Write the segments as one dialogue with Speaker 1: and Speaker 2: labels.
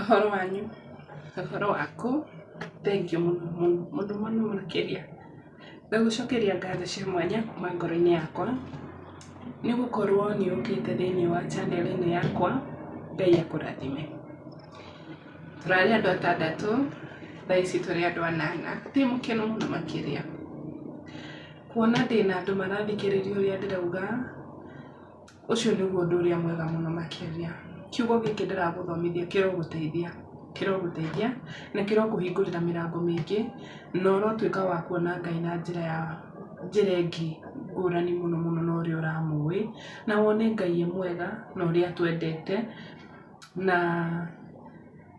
Speaker 1: Ũhoro wanyu, ũhoro waku, thengiũ mũno makĩria. Ngagũcokeria ngatho cia mwanya kuma ngoro-inĩ yakwa nĩ gũkorwo nĩ ũkĩte thĩinĩ wa channel ĩno yakwa. Ngai akũrathime. Tũrarĩ andũ 6, thaa ici tũrĩ andũ 8. Ndĩ mũkeno mũno makĩria kuona ndĩna andũ marathikĩrĩria ũrĩa ndĩrauga. Ũcio nĩguo ũndũ ũrĩa mwega mũno makĩria. Kiugo gĩkĩ ndĩragũthomithia kĩrogũteithia na kĩrokũhingũrĩra mĩrango mĩingĩ, na ũrotuĩka wa kuona Ngai na njĩra ĩngĩ ngũrani mũno na ũrĩa ũramũĩ, na wone Ngai mwega na ũrĩa twendete, na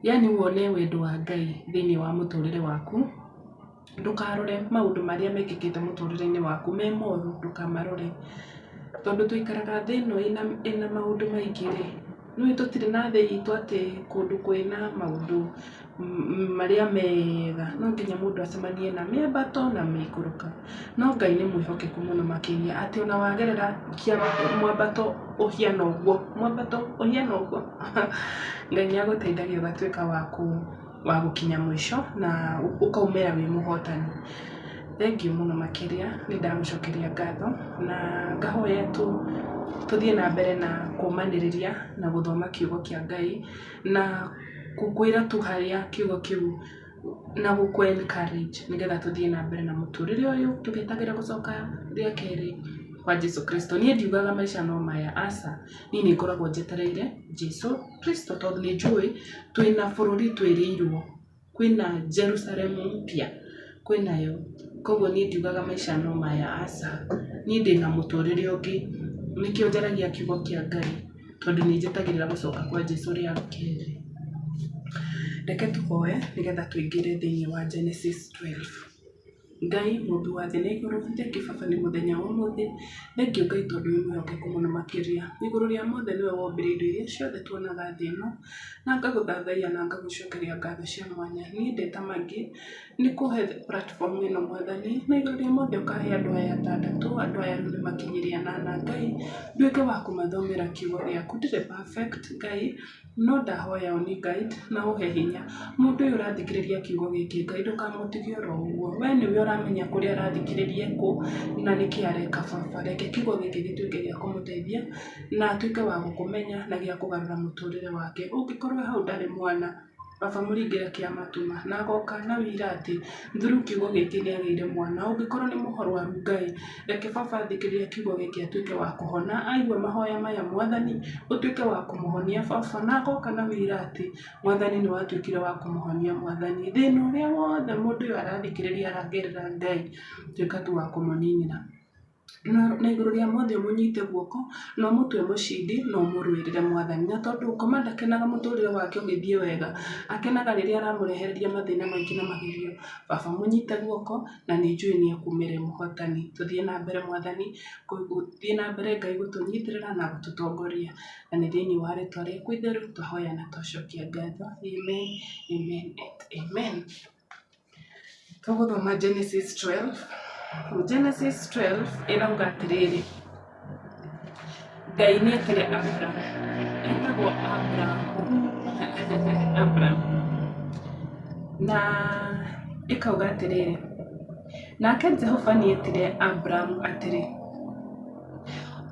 Speaker 1: yani wone wendo wa Ngai thĩinĩ wa mũtũrĩre waku. Ndũkarore maũndũ marĩa mekĩkĩte mũtũrĩre-inĩ waku me moru, ndũkamarore, tondũ tũikaraga thĩ ĩno ĩna maũndũ maingĩ rĩ. Nĩ tũtirĩ na thĩ itũ atĩ kũndũ kwĩna maũndũ marĩa mega, no nginya mũndũ acemanie na mĩambato na mĩikũrũka. No Ngai nĩ mwĩhokeku mũno makĩria atĩ ona wagerera mwambato ũhiana ũguo Ngai nĩ agũteithagia ũgatuĩka wa gũkinya mũico na ũkaumĩra wĩ mũhotani. Thengiũ mũno makĩria, nĩ ndagũcokeria ngatho na ngahoya tũthiĩ na mbere na kũmanĩrĩria na gũthoma kiugo kĩa Ngai na gũkwĩra tu harĩa kiugo kĩu na gũkũ encourage nĩgetha tũthiĩ na mbere na mũtũrĩre ũyũ tũgĩtagĩra gũcoka rĩa kerĩ kwa Jesũ Kristo. Niĩ ndiugaga maica no maya, aca. Niĩ nĩ ngoragwo njetereire Jesũ Kristo tondũ nĩ njũĩ twĩna bũrũri twĩrĩirwo, kwĩna Jerusalemu mpya, kwĩnayo. Koguo niĩ ndiugaga maica no maya, aca. Niĩ ndĩna mũtũrĩre ũngĩ, nĩkĩo njaragia kiugo kĩa Ngai tondũ nĩ njetagĩrĩra gũcoka kwa Jesũ rĩa kerĩ. Reke tũhoe nĩgetha tũingĩre thĩinĩ wa Genesis 12. Ngai mũmbi wa thĩ na igũrũ, thengiũ Baba nĩ mũthenya wa ũmũthĩ. Thengiũ Ngai tondũ wĩ mwĩhokeku mũno makĩria. Igũrũ rĩa mothe nĩwe wombire indo iria ciothe tuonaga thĩ ĩno, na ngagũthathaiya na ngagũcokeria ngatho cia mwanya. Niĩ ndĩ ta mangĩ nĩ kũhe platform ĩno Mwathani, na igũrũ rĩa mothe ũkahe andũ aya 6, andũ aya rĩu nĩ makinyĩria 8. Ngai nduĩke wa kũmathomera kiugo gĩaku. Ndirĩ perfect Ngai, no ndahoya ũni guide na ũhe hinya mũndũ ũyũ ũrathikĩrĩria kiugo gĩkĩ. Ngai ndũkamũtige oro ũguo, we nĩwe ũramenya kũrĩa arathikĩrĩria kũ na nĩkĩ areka. Baba, reke kiugo gĩkĩ gĩtuĩke gĩa kũmũteithia na atuĩke wa gũkũmenya na gĩa kũgarũra mũtũrĩre wake. Ũngĩkorwo hau ndarĩ mwana, Baba mũringĩre kĩamatuma na agoka na wĩira atĩ through kiugo gĩkĩ nĩ agĩire mwana. Ũngĩkorwo nĩ mũrwaru Ngai, reke Baba athikĩrĩrie kiugo gĩkĩ atuĩke wa kũhona. Aigua mahoya maya Mwathani, ũtuĩke wa kũmũhonia Baba, na agoka na wĩira atĩ Mwathani nĩ watuĩkire wa kũmũhonia. Mwathani, thĩna ũrĩa wothe mũndũ ũyũ arathikĩrĩria aragerera, Ngai tuĩka tu wa kũmũninĩra. Na igũrũ rĩa mothe ũmũnyite guoko na ũmũtue mũcindi na ũmũrũĩrĩre Mwathani, na tondũ ũkoma ndakenaga mũtũrĩre wake ũgĩthiĩ wega, akenaga rĩrĩa aramũrehereria mathĩna maingĩ na magerio. Baba, mũnyite guoko na nĩ njũĩ nĩ ekumĩre mũhotani. Tũthiĩ na mbere Mwathani, thiĩ na mbere Ngai gũtũnyitĩrĩra na gũtũtongoria, na nĩ thĩinĩ wa rĩĩtwa rĩaku itheru twahoya na twacokia ngatho. Amen, amen, amen. Tũgũthoma Genesis 12. Genesis 12 ĩrauga atĩrĩrĩ, Ngai nĩ etire Abraham, etagwo Abraham, na ĩkauga atĩrĩrĩ, nake Jehova nĩ etire Abraham atĩrĩ,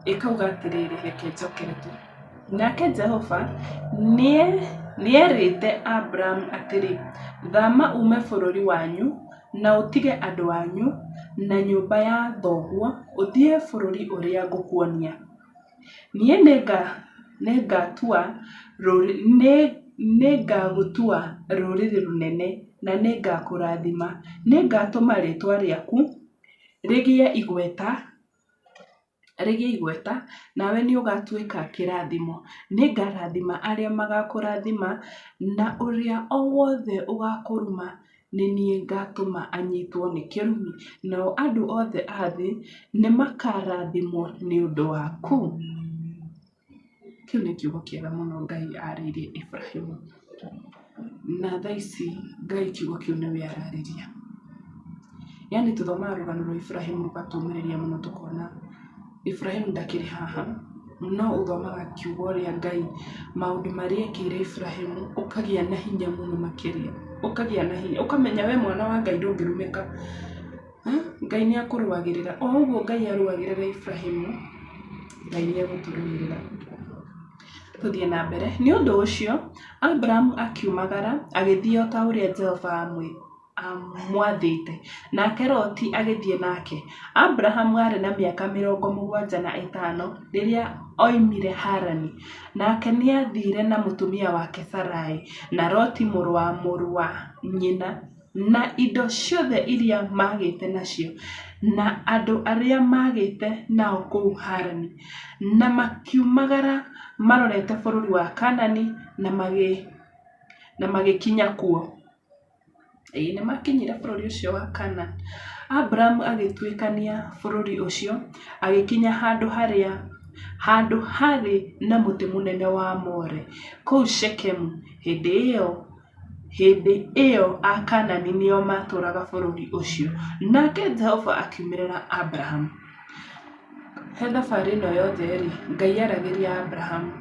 Speaker 1: ĩkauga atĩrĩrĩ, reke njokere tu. Nake Jehova nĩ erĩte Abraham atĩrĩ, thama ume bũrũri wanyu na ũtige andũ anyu na nyũmba ya thoguo, ũthiĩ bũrũri ũrĩa ngũkuonia. Niĩ nĩngagũtua rũrĩrĩ rũnene na nĩngakũrathima. Nĩngatũma rĩĩtwa rĩaku rĩgĩe igweta, nawe nĩ ũgatuĩka kĩrathimo. Nĩngarathima arĩa magakũrathima, na ũrĩa o wothe ũgakũruma nĩ niĩ ngatũma anyitwo nĩ kĩrumi, nao andũ othe a thĩ nĩ makarathimwo nĩ ũndũ waku. Kĩu nĩ kiugo kĩega mũno Ngai arĩirie Ibrahimu, na thaa ici Ngai kiugo kĩu nĩwe ararĩria. Yani tũthomaga rũgano rwa Ibrahimu rũgatũmĩrĩria mũno, tũkona Ibrahimu ndakĩrĩ haha, no uthomaga kiugo ria Ngai maundu maria ekire Ibrahimu ukagia na hinya muno makiria, ukagia na hinya, ukamenya we mwana wa Ngai ndungirumika. Ngai ni akurwagirira, o uguo Ngai arwagirira Ibrahimu, Ngai ni aguturugirira. Tuthie na mbere. Ni undu ucio Abraham akiumagara agithie o ta uria Jehova amwathite, nake Loti agithie nake. Abraham ari na miaka 75 riria oimire Harani, nake ni athire na mutumia wake Sarai na Loti mũrũ wa nyina na indo ciothe iria magite nacio na andu aria magite nao kuu Harani, na makiumagara marorete bũrũri wa Kanani na magikinya kuo. Ni makinyire bũrũri ucio wa Kanani. Abraham agituikania bũrũri ucio agikinya handu hari na muti munene wa More kuu Shekemu. Hindi iyo Akanani nio maturaga bũrũri ucio, nake Jehova akiumirira Abraham. He thabarĩ ĩno yothe rĩ, Ngai aragiria Abraham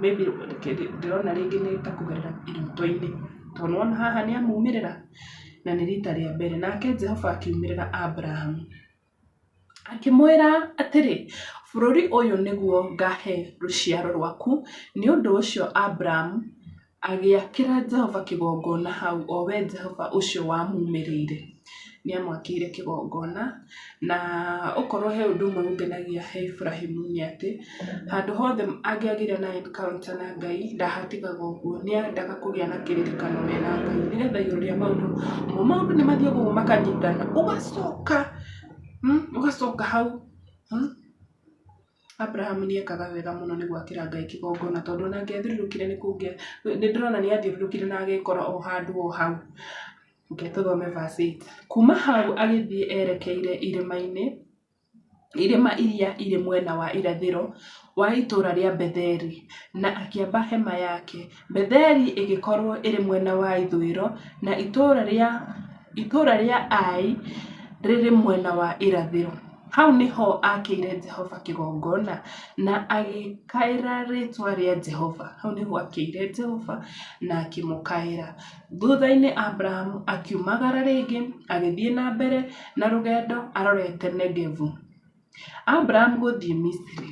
Speaker 1: maybe ndĩrona rĩngĩ nĩ ta kũgerera iruto-inĩ, tondũ wona haha nĩ amumirĩra na nĩ rita rĩa mbere. Nake Jehova akiumirĩra Abraham akimwĩra atĩrĩ, bũrũri ũyũ nĩguo ngahe rũciaro rwaku. Nĩ ũndũ ũcio Abraham agiakĩra Jehova kĩgongona hau, o we Jehova ũcio wamumĩrĩire ni amwakĩire kĩgongona. Na ũkorwo he ũndũ ũmwe ũngenagia he Ibrahimu nĩ atĩ handũ hothe angĩagire na encounter na Ngai ndahatigaga ũguo, nĩ endaga kũgĩa na kĩririkano we na Ngai, nĩgetha igũrũ rĩa maũndũ nĩ mathiĩ ũguo makanyitana, ũgacoka hau. Abraham nĩ ekaga wega mũno nĩ gwakĩra Ngai kĩgongona, tondũ ona angĩathiũrũrũkire nĩ ndĩrona nĩ athiũrũrũkire na agĩkora o handũ o hau. Tuthome verse 8. Kuma hau agithie erekeire irima iria irĩ mwena wa irathĩro wa itũũra rĩa Betheli, na akĩamba hema yake. Betheli ĩgĩkorwo ĩrĩ mwena wa ithũĩro na itũũra rĩa Ai rĩrĩ mwena wa irathĩro. Hau niho akĩire Jehova kĩgongona na agĩkaĩra rĩtwa rĩa Jehova. Hau niho akĩire Jehova na akĩmũkaĩra. Thutha-inĩ Abraham akiumagara rĩngĩ agĩthiĩ na mbere na rũgendo arorete Negevu. Abraham gũthiĩ Misiri.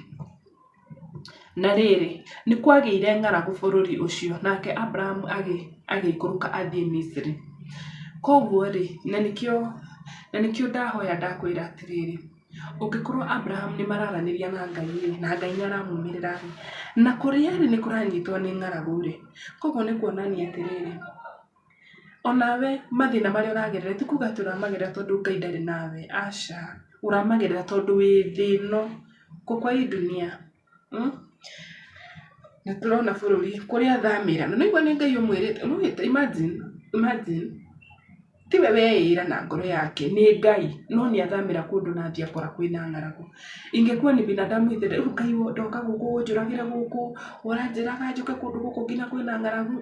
Speaker 1: Na rĩrĩ nĩ kwagĩire ng'aragu bũrũri ũcio, nake Abraham agĩikũrũka athiĩ Misiri. Koguo rĩ, na nĩkĩo ndahoya ndakwĩra atĩrĩrĩ, ũngĩkorwo Abraham nĩ mararanĩria na Ngai na Ngai nĩ aramumĩrĩra na kũrĩa rĩ nĩ kũranyitwo nĩ ng'aragu rĩ, koguo nĩ kuonania atĩrĩrĩ, onawe mathĩna marĩa ũragerera ti kuga atĩ ũramagerera tondũ Ngai ndarĩ nawe, aca, ũramagerera tondũ wĩ thĩ ĩno kwa hii dunia. Na tũrona bũrũri kũrĩa thamĩra, na nĩguo nĩ Ngai ũmwĩrĩte, imagine tiwe weĩra na ngoro yake, nĩ Ngai, no nĩ athamĩra kũndũ na athiĩ akora kwĩna ng'aragu. Ingĩkuwa nĩ binadamu ithe Ngai ndoka gũkũ njũragĩre gũkũ, ũranjĩraga njũke kũndũ gũkũ nginya kwĩna ng'aragu.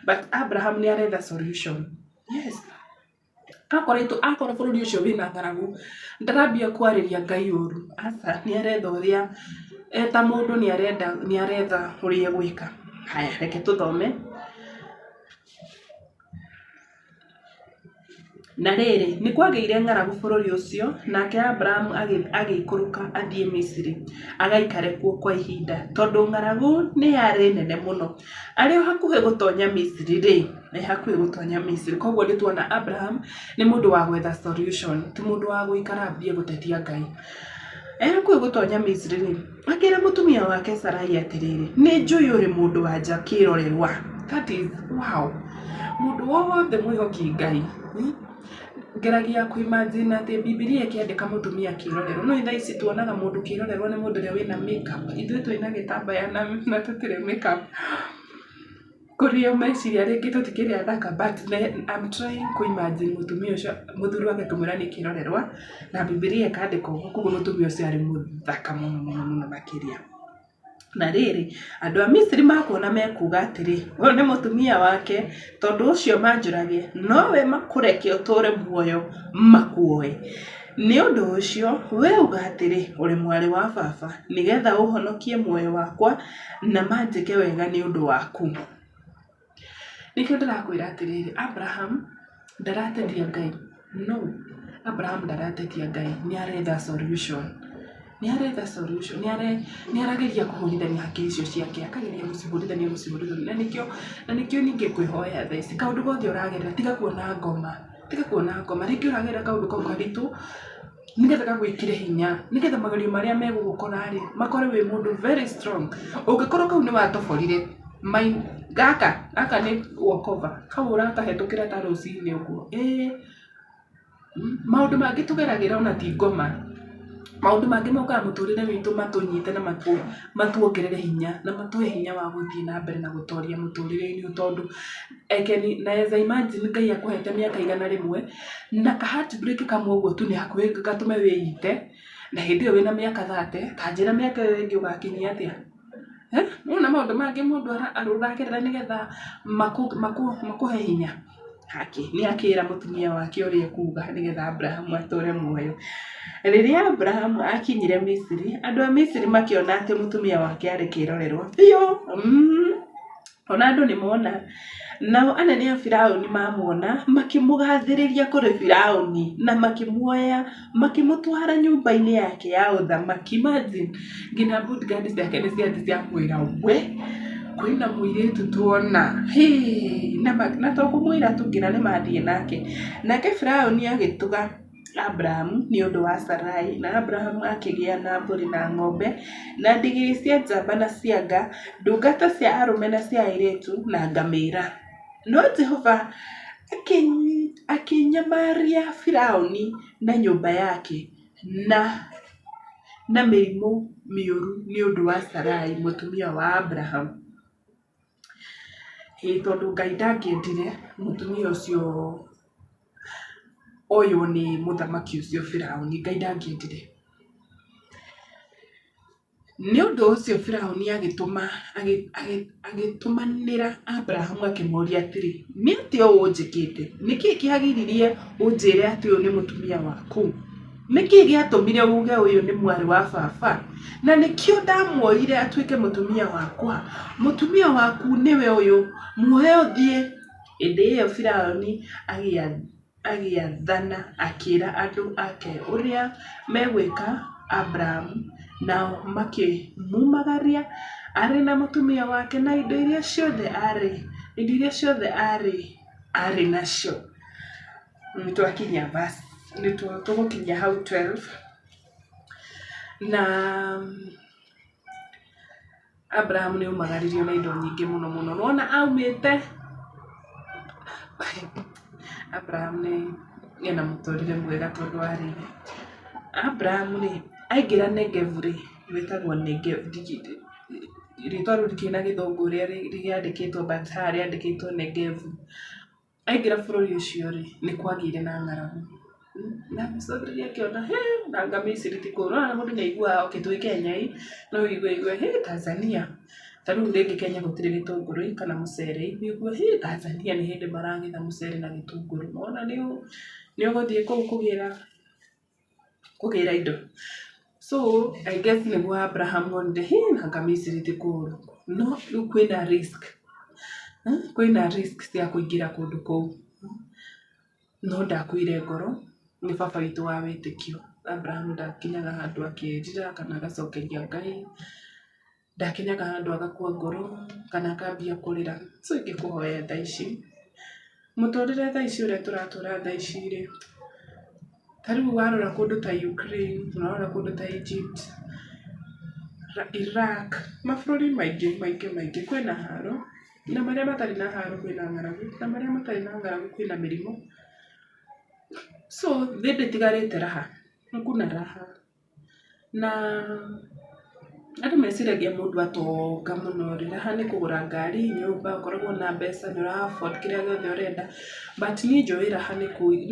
Speaker 1: But Abraham nĩ aretha solution. Yes. Akorwo bũrũri ũcio wĩna ng'aragu, ndarambia kwarĩria Ngai ũru. Aca, nĩ aretha ũrĩa eta mũndũ nĩ aretha ũrĩa gwĩka. Haya, reke tũthome. Na rĩrĩ nĩ kwagĩire ng'aragu bũrũri ũcio, nake Abraham agĩikũrũka athiĩ Misiri agaikare kuo kwa ihinda, tondũ ng'aragu nĩ yarĩ nene mũno. Arĩ o hakuhĩ gũtonya Misiri rĩ, nĩ hakuhĩ gũtonya Misiri. Koguo nĩ tuona Abraham nĩ mũndũ wa gwetha solution, ti mũndũ wa gũikara ambie gũtetia Ngai. Hakuhĩ gũtonya Misiri rĩ, akĩra mũtumia wake Sarai atĩrĩrĩ, nĩ njũĩ ũrĩ mũndũ wa nja kĩrorerwa. That is wow. Mũndũ wothe mwĩhoki Ngai ngeragia kuimagine atĩ Biblia ĩkĩandĩka mũtumia kĩrorerwo. No thaa ici tuonaga mũndũ kĩrorerwo nĩ mũndũ ũrĩa wĩna makeup. Ithuĩ twĩna gĩtambaya na tũtirĩ makeup. Kũrĩ o meciria rĩngĩ tũtikĩrĩ athaka, but I'm trying kuimagine mũtumia ũcio mũthuri wake kũmwĩra nĩ kĩrorerwa na Biblia ĩkandĩka ũguo, koguo mũtumia ũcio arĩ mũthaka mũno makĩria. Na rĩrĩ andũ a Misiri makuona mekuga atĩrĩ, ũyũ nĩ mũtumia wake, tondũ ũcio manjũrage nowe makũreke ũtũre muoyo makuoe. nĩ ũndũ ũcio we uga atĩrĩ ũrĩ mwarĩ wa baba nĩgetha ũhonokie muoyo wakwa na manjĩke wega nĩ ũndũ waku. Nĩkĩo ndĩrakwĩra atĩrĩrĩ, Abraham ndaratetia Ngai. No, Abraham ndaratetia Ngai, nĩaretha solution. Nĩaretha solution, nĩarageria kũhũrithania hakiri icio ciake, akageria gũcihũrithania. Na nĩkĩo ningĩ kwĩhoya thaa ici, kaũndũ gothe ũragerera tiga kuona ngoma. Rĩngĩ ũragerera kaũndũ kau karitũ nĩgetha gagwĩkĩre hinya, nĩgetha magerio marĩa megũgũkora-rĩ makore wĩ mũndũ very strong. Ũngĩkorwo kau nĩwatoborire, gaka nĩ walkover, kau ũrakahetũkĩra ta rũcinĩ ũguo. Maũndũ mangĩ tũgeragĩra ona ti ngoma. Maũndũ mangĩ mokaga mũtũrĩre witũ matũnyite na matuongerere hinya na matũhe hinya wa gũthiĩ na mbere na gũtoria mũtũrĩre-inĩ, tondũ naweza imagine Ngai akũhete mĩaka 100 na ka heartbreak kamwe ũguo tu nĩ hakuhĩ gatũme wĩite, na hĩndĩ ĩyo wĩna mĩaka 30, kanjĩra mĩaka ĩyo ĩngĩ ũgakinyia atĩa? Nĩwona maũndũ mangĩ mũndũ aragerera nĩgetha makũhe hinya. Nĩakĩra mũtumia wake ũrĩa ekuga nĩgetha Abraham atũre muoyo. Rĩrĩa Abraham akinyire Misiri, andũ a Misiri makĩona atĩ mũtumia wake arĩ kĩrorerwa biũ. Ona andũ nĩmona, nao anene a Firaũni mamuona makĩmũgathĩrĩria kũrĩ Firaũni na makĩmuoya makĩmũtwara nyũmba-inĩ yake ya ũthamaki. Imagine, nginya bodyguard ciake nĩciathiĩ ciamwĩra we kwĩna mũirĩtu tuona, na to kũmwĩra tu nginya nĩmathiĩ nake. Nake Firaũni agĩtuga Abraham nĩ ũndũ wa Sarai, na Abraham akĩgĩa na mbũri na ng'ombe na ndigiri cia njamba na cia nga, ndungata cia arũme na cia airĩtu na ngamĩra. No Jehova akĩnyamaria Firaũni na nyũmba yake na mĩrimũ mĩũru nĩ ũndũ wa Sarai mũtumia wa Abraham. Tondũ Ngai ndangĩendire mũtumia ũcio oywo nĩ mũthamaki ũcio Firaũni, Ngai ndangĩendire. Nĩ ũndũ ũcio Firaũni agĩtũmanĩra Abraham akĩmũria atĩrĩ, nĩ atĩa ũnjĩkĩte? Nĩkĩĩ kĩagiririe ũnjĩre atĩ ũyũ nĩ mũtumia waku? Nĩkĩĩ gĩatũmire uge ũyũ nĩ mwarĩ wa baba? Na nĩkĩo ndamuoire atuĩke mũtumia wakwa. Mũtumia waku nĩwe ũyũ, muoe ũthiĩ. Hĩndĩ ĩyo Firaũni agĩathana akĩra andũ ake ũrĩa megwĩka Abraham, nao makĩmumagaria arĩ na mũtumia wake na indo iria ciothe arĩ nacio. Nĩtwakinya verse, tũgũkinya hau 12. Na Abraham nĩaumagaririo na indo nyingĩ mũno. Wona aumĩte, Abraham ena mũtũrĩre mwega tondũ arĩ Abraham aingĩra Negevu wĩtagwo Negevu, rĩtwa rĩu rĩkĩrĩ na gĩthũngũ ũrĩa rĩandĩkĩtwo, but haha rĩandĩkĩtwo Negevu. Aingĩra bũrũri ũcio nĩ kwagĩire na ng'aragu, na mũcũthĩrĩria akĩona na Misiri ti kũũru. Na mũndũ nĩaiguaga twĩ Kenya no ũigue Tanzania. Ta rĩu rĩngĩ Kenya gũtirĩ gĩtũngũrũ kana mũcere, ũigue Tanzania nĩ hĩndĩ maragetha mũcere na gĩtũngũrũ. Wona nĩũgũthiĩ kũu kũgĩra indo. So I guess nĩguo Abraham onire nanga Misiri ti kũũru, no rĩu kwĩna risk cia kũingĩra kũndũ kũu. No ndakuire ngoro nĩ baba witũ wa wĩtĩkio. Abraham ndakinyaga handũ akĩrira kana agacokeria Ngai, ndakinyaga handũ agakua ngoro kana akambia kũrĩra. So ingĩkũhoya thaa ici, mũtũrĩre thaa ici ũrĩa tũratũra thaa ici-rĩ, ta rĩu warora kũndũ ta Ukraine, warora kũndũ ta Egypt, Iraq, mabũrũri maingĩ kwĩna haro, na marĩa matarĩ na haro kwĩna ng'aragu, na marĩa matarĩ na ng'aragu kwĩna mĩrimũ. So thĩ ndĩtigarĩte raha, hakuna raha. Na andũ meciragia mũndũ atonga mũno rĩ, raha nĩ kũgũra ngari, nyũmba, ũkoragwo na mbeca nĩ ũra afford kĩrĩa gĩothe ũrenda. But niĩ njũĩ raha nĩ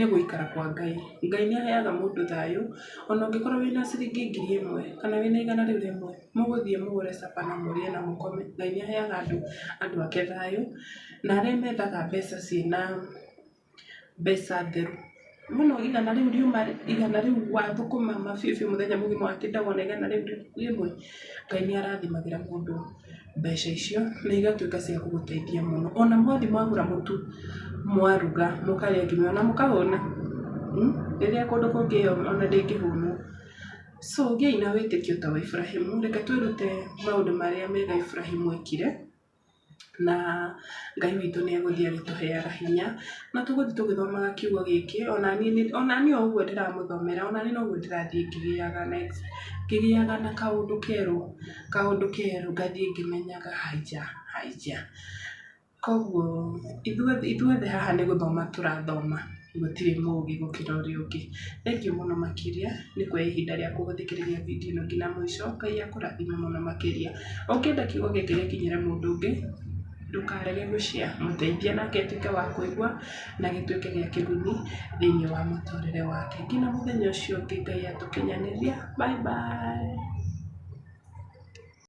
Speaker 1: gũikara kwa Ngai. Ngai nĩaheaga mũndũ thayũ. Ona ũngĩkorwo wĩna ciringi 1000 kana wĩna 100 rĩu rĩmwe, mũgũthiĩ mũgũre supper na mũrĩe na mũkome. Ngai nĩaheaga andũ ake thayũ, na arĩa methaga mbeca ciĩna mbeca theru mũno igana rĩu riuma igana rĩu wathũkũma mabibi mũthenya mũgima watinda wona igana rĩu rĩmwe, Ngai nĩ arathimagĩra mũndũ mbeca icio na igatuĩka cia kũgũteithia mũno. Ona mwathi mwagũra mũtu mwaruga mũkarĩa ngima ona mũkahũna rĩrĩa kũndũ kũngĩ ona ndĩngĩhũnwo. So gĩai na wĩtĩkio ta wa Ibrahimu, reke twĩrute maũndũ marĩa mega Ibrahimu ekire, na Ngai witũ nĩ egũthiĩ agĩtũheaga hinya na tũgũthiĩ tũgĩthomaga kiugo gĩkĩ. Ona niĩ o ũguo ndĩramũthomera, ona niĩ noguo ndĩrathiĩ ngĩgĩaga na kaũndũ kerũ ngathiĩ ngĩmenyaga haiya. Koguo ithuothe haha nĩ gũthoma tũrathoma, gũtirĩ mũũgĩ gũkĩra ũrĩa ũngĩ. Thengiũ mũno makĩria nĩ kuoya ihinda rĩa gũthikĩrĩria video ĩno nginya mũico. Ngai akũrathime mũno makĩria. Ũngĩenda kiugo gĩkĩ gĩkinyĩre mũndũ ũngĩ, ndũkarege gũshare, mũteithie nake atuĩke wa kũigua na gĩtuĩke gĩa kĩguni thĩinĩ wa mũtũrĩre wake. Nginya mũthenya ũcio ũngĩ, Ngai atũkinyanĩria. Bye bye.